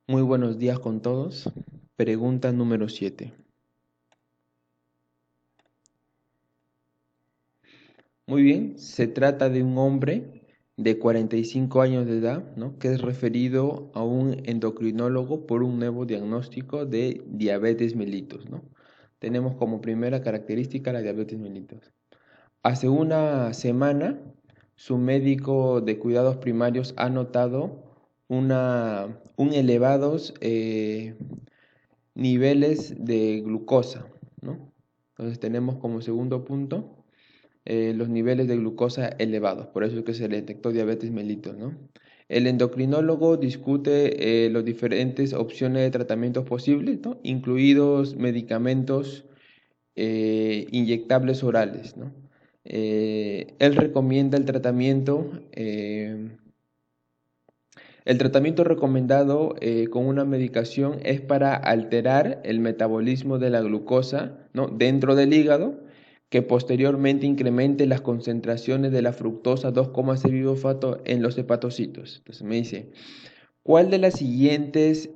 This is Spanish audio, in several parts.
Muy buenos días con todos. Pregunta número 7. Muy bien, se trata de un hombre de 45 años de edad, ¿no? Que es referido a un endocrinólogo por un nuevo diagnóstico de diabetes mellitus, ¿no? Tenemos como primera característica la diabetes mellitus. Hace una semana, su médico de cuidados primarios ha notado un elevados niveles de glucosa, ¿no? Entonces tenemos como segundo punto los niveles de glucosa elevados, por eso es que se le detectó diabetes mellitus, ¿no? El endocrinólogo discute las diferentes opciones de tratamientos posibles, ¿no? Incluidos medicamentos inyectables orales, ¿no? Él recomienda el tratamiento recomendado con una medicación es para alterar el metabolismo de la glucosa, ¿no? Dentro del hígado, que posteriormente incremente las concentraciones de la fructosa 2,6-fosfato en los hepatocitos. Entonces me dice, ¿cuál de las siguientes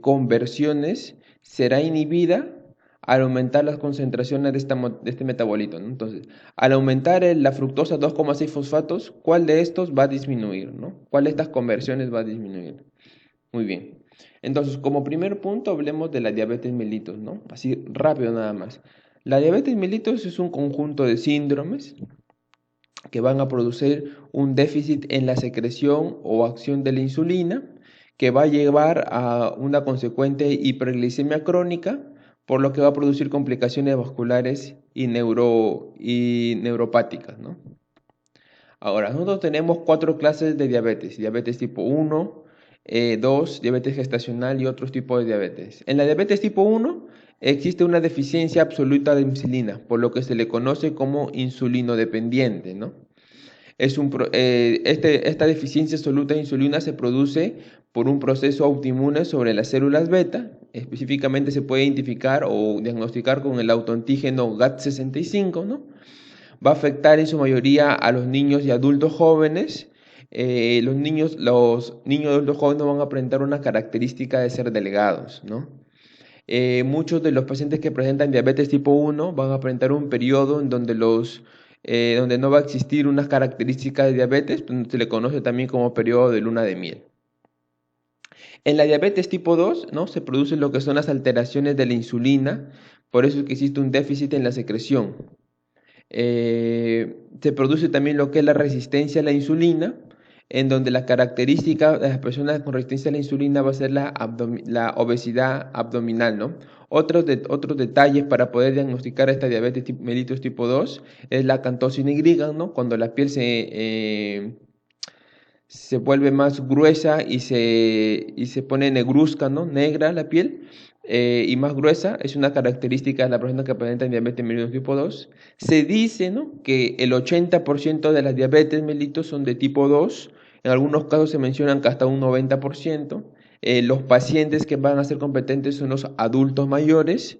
conversiones será inhibida al aumentar las concentraciones de este metabolito, ¿no? Entonces, al aumentar la fructosa 2,6-fosfatos, ¿cuál de estos va a disminuir, ¿no? ¿Cuál de estas conversiones va a disminuir? Muy bien. Entonces, como primer punto, hablemos de la diabetes mellitus, ¿no? Así rápido nada más. La diabetes mellitus es un conjunto de síndromes que van a producir un déficit en la secreción o acción de la insulina, que va a llevar a una consecuente hiperglicemia crónica, por lo que va a producir complicaciones vasculares y neuropáticas, ¿no? Ahora, nosotros tenemos cuatro clases de diabetes: diabetes tipo 1, 2, diabetes gestacional y otros tipos de diabetes. En la diabetes tipo 1 existe una deficiencia absoluta de insulina, por lo que se le conoce como insulinodependiente, ¿no? Esta deficiencia absoluta de insulina se produce por un proceso autoinmune sobre las células beta. Específicamente se puede identificar o diagnosticar con el autoantígeno GAT65, ¿no? Va a afectar en su mayoría a los niños y adultos jóvenes. Los niños y adultos jóvenes van a presentar una característica de ser delgados, ¿no? Muchos de los pacientes que presentan diabetes tipo 1 van a presentar un periodo en donde no va a existir unas características de diabetes, se le conoce también como periodo de luna de miel. En la diabetes tipo 2, ¿no? Se producen lo que son las alteraciones de la insulina, por eso es que existe un déficit en la secreción. Se produce también lo que es la resistencia a la insulina, en donde la característica de las personas con resistencia a la insulina va a ser la obesidad abdominal, ¿no? Otros detalles para poder diagnosticar esta diabetes mellitus tipo 2 es la acantosina Y, ¿no? Cuando la piel se vuelve más gruesa y se pone negruzca, ¿no? Negra la piel. Y más gruesa, es una característica de la persona que presenta diabetes mellitus tipo 2. Se dice, ¿no?, que el 80% de las diabetes mellitus son de tipo 2. En algunos casos se mencionan que hasta un 90%. Los pacientes que van a ser competentes son los adultos mayores,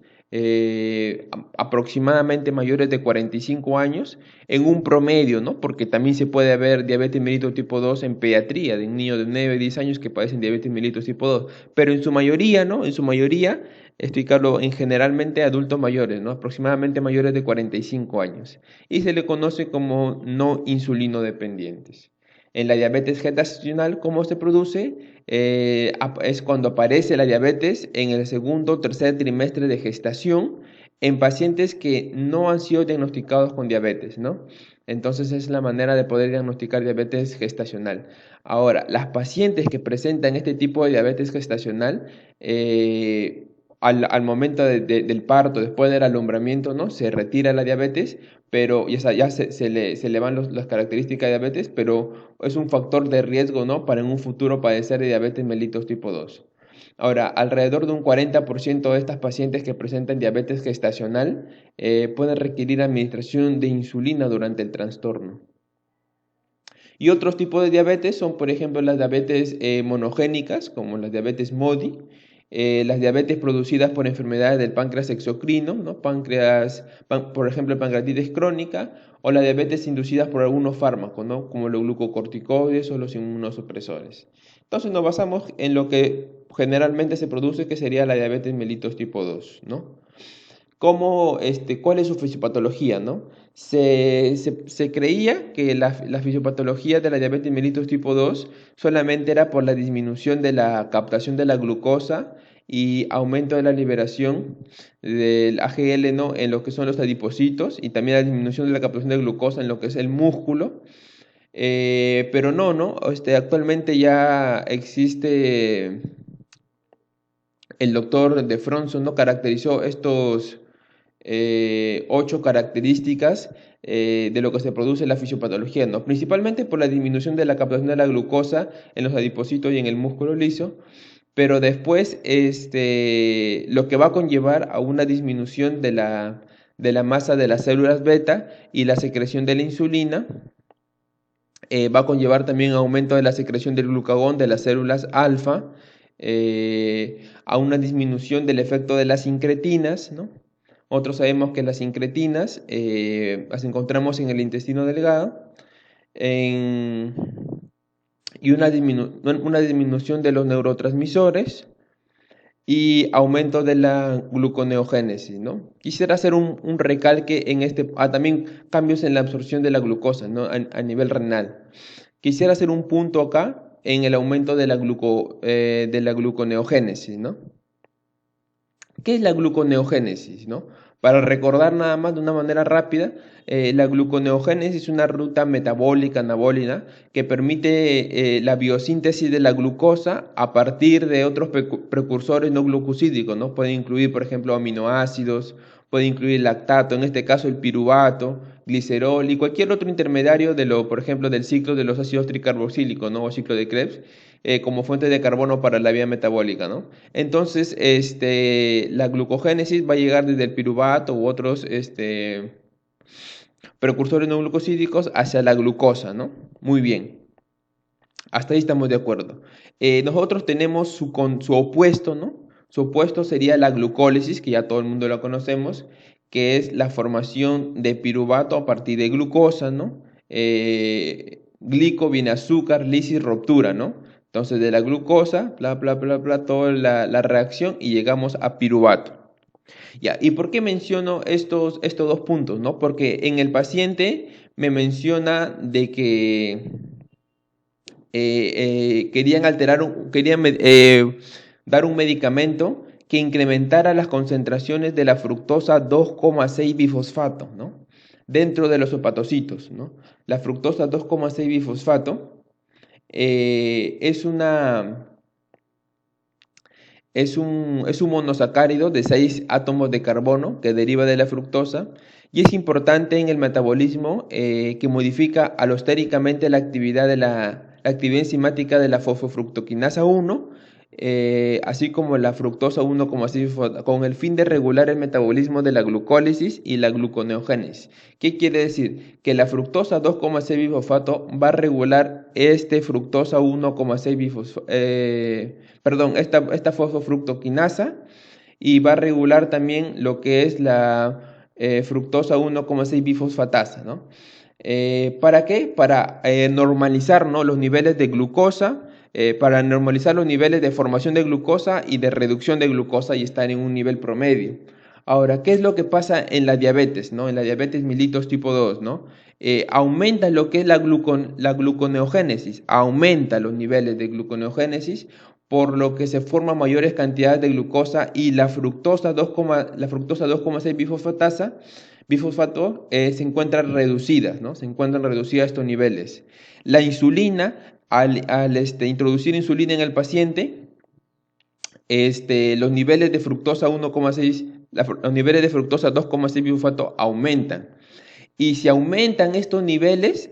aproximadamente mayores de 45 años, en un promedio, ¿no? Porque también se puede haber diabetes mellitus tipo 2 en pediatría, de niños de 9 a 10 años que padecen diabetes mellitus tipo 2, pero en su mayoría, ¿no? En su mayoría, explicarlo en generalmente adultos mayores, ¿no? Aproximadamente mayores de 45 años, y se le conoce como no insulino dependientes. En la diabetes gestacional, ¿cómo se produce? Es cuando aparece la diabetes en el segundo o tercer trimestre de gestación en pacientes que no han sido diagnosticados con diabetes, ¿no? Entonces es la manera de poder diagnosticar diabetes gestacional. Ahora, las pacientes que presentan este tipo de diabetes gestacional, al momento del parto, después del alumbramiento, ¿no? Se retira la diabetes, pero ya se le van las características de diabetes, pero es un factor de riesgo, ¿no?, para en un futuro padecer de diabetes mellitus tipo 2. Ahora, alrededor de un 40% de estas pacientes que presentan diabetes gestacional pueden requerir administración de insulina durante el trastorno. Y otros tipos de diabetes son, por ejemplo, las diabetes monogénicas, como las diabetes MODY, las diabetes producidas por enfermedades del páncreas exocrino, ¿no? Por ejemplo, pancreatitis crónica, o las diabetes inducidas por algunos fármacos, ¿no?, como los glucocorticoides o los inmunosupresores. Entonces nos basamos en lo que generalmente se produce, que sería la diabetes mellitus tipo 2, ¿no? ¿Cuál es su fisiopatología, ¿no? Se creía que la fisiopatología de la diabetes mellitus tipo 2 solamente era por la disminución de la captación de la glucosa y aumento de la liberación del AGL, ¿no? En lo que son los adipocitos, y también la disminución de la captación de glucosa en lo que es el músculo. Pero no, ¿no? Actualmente ya existe, el doctor de Fronson, ¿no? Caracterizó estos 8 características de lo que se produce en la fisiopatología, ¿no? Principalmente por la disminución de la captación de la glucosa en los adipocitos y en el músculo liso, pero después lo que va a conllevar a una disminución de la masa de las células beta y la secreción de la insulina. Va a conllevar también aumento de la secreción del glucagón de las células alfa, a una disminución del efecto de las incretinas, ¿no? Nosotros sabemos que las incretinas las encontramos en el intestino delgado, en- y una disminución de los neurotransmisores y aumento de la gluconeogénesis, ¿no? Quisiera hacer un recalque en también cambios en la absorción de la glucosa, ¿no? A nivel renal. Quisiera hacer un punto acá en el aumento de la gluconeogénesis, ¿no? ¿Qué es la gluconeogénesis, no? Para recordar nada más de una manera rápida, la gluconeogénesis es una ruta metabólica anabólica que permite la biosíntesis de la glucosa a partir de otros precursores no glucosídicos, ¿no? Puede incluir, por ejemplo, aminoácidos, puede incluir lactato, en este caso el piruvato, glicerol y cualquier otro intermediario por ejemplo, del ciclo de los ácidos tricarboxílicos, ¿no? O ciclo de Krebs, como fuente de carbono para la vía metabólica, ¿no? Entonces, la glucogénesis va a llegar desde el piruvato u otros precursores no glucosídicos hacia la glucosa, ¿no? Muy bien, hasta ahí estamos de acuerdo. Nosotros tenemos su opuesto, ¿no? Su opuesto sería la glucólisis, que ya todo el mundo la conocemos, que es la formación de piruvato a partir de glucosa, ¿no? Glico viene azúcar, lisis, ruptura, ¿no? Entonces de la glucosa, bla, bla, bla, bla, toda la reacción y llegamos a piruvato. Ya, ¿y por qué menciono estos dos puntos, no? Porque en el paciente me menciona de que querían dar un medicamento que incrementara las concentraciones de la fructosa 2,6 bifosfato, ¿no? Dentro de los hepatocitos, ¿no? La fructosa 2,6 bifosfato es un monosacárido de 6 átomos de carbono que deriva de la fructosa y es importante en el metabolismo, que modifica alostéricamente la actividad enzimática de la fosfofructoquinasa 1, así como la fructosa 1,6 con el fin de regular el metabolismo de la glucólisis y la gluconeogénesis. ¿Qué quiere decir? Que la fructosa 2,6 bifosfato va a regular fructosa 1,6 bifosfato, esta fosfofructoquinasa, y va a regular también lo que es la fructosa 1,6 bifosfatasa, ¿no? ¿Para qué? Para normalizar, ¿no? Los niveles de glucosa, para normalizar los niveles de formación de glucosa y de reducción de glucosa y estar en un nivel promedio. Ahora, ¿qué es lo que pasa en la diabetes, ¿no? En la diabetes mellitus tipo 2, ¿no? Aumenta lo que es la gluconeogénesis, aumenta los niveles de gluconeogénesis, por lo que se forman mayores cantidades de glucosa y la fructosa 2,6 bifosfato se encuentran reducidas, ¿no? Se encuentran reducidas estos niveles. La insulina, al introducir insulina en el paciente, los niveles de fructosa 1,6, los niveles de fructosa 2,6 bifosfato aumentan. Y si aumentan estos niveles,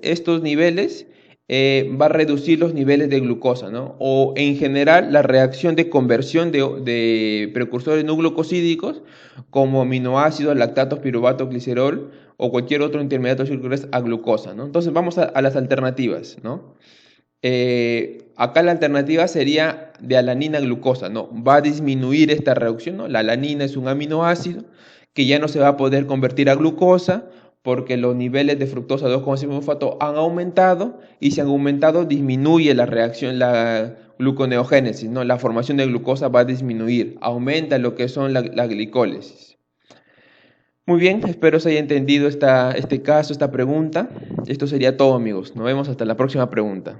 va a reducir los niveles de glucosa, ¿no? O en general la reacción de conversión de precursores no glucosídicos como aminoácidos, lactatos, piruvato, glicerol o cualquier otro intermediato circular a glucosa, ¿no? Entonces vamos a las alternativas, ¿no? Acá la alternativa sería de alanina glucosa, ¿no? Va a disminuir esta reacción, ¿no? La alanina es un aminoácido que ya no se va a poder convertir a glucosa porque los niveles de fructosa 2,5 fosfato han aumentado, y si han aumentado disminuye la reacción, gluconeogénesis, ¿no? La formación de glucosa va a disminuir, aumenta lo que son la glicólisis. Muy bien, espero se haya entendido este caso, esta pregunta. Esto sería todo, amigos. Nos vemos hasta la próxima pregunta.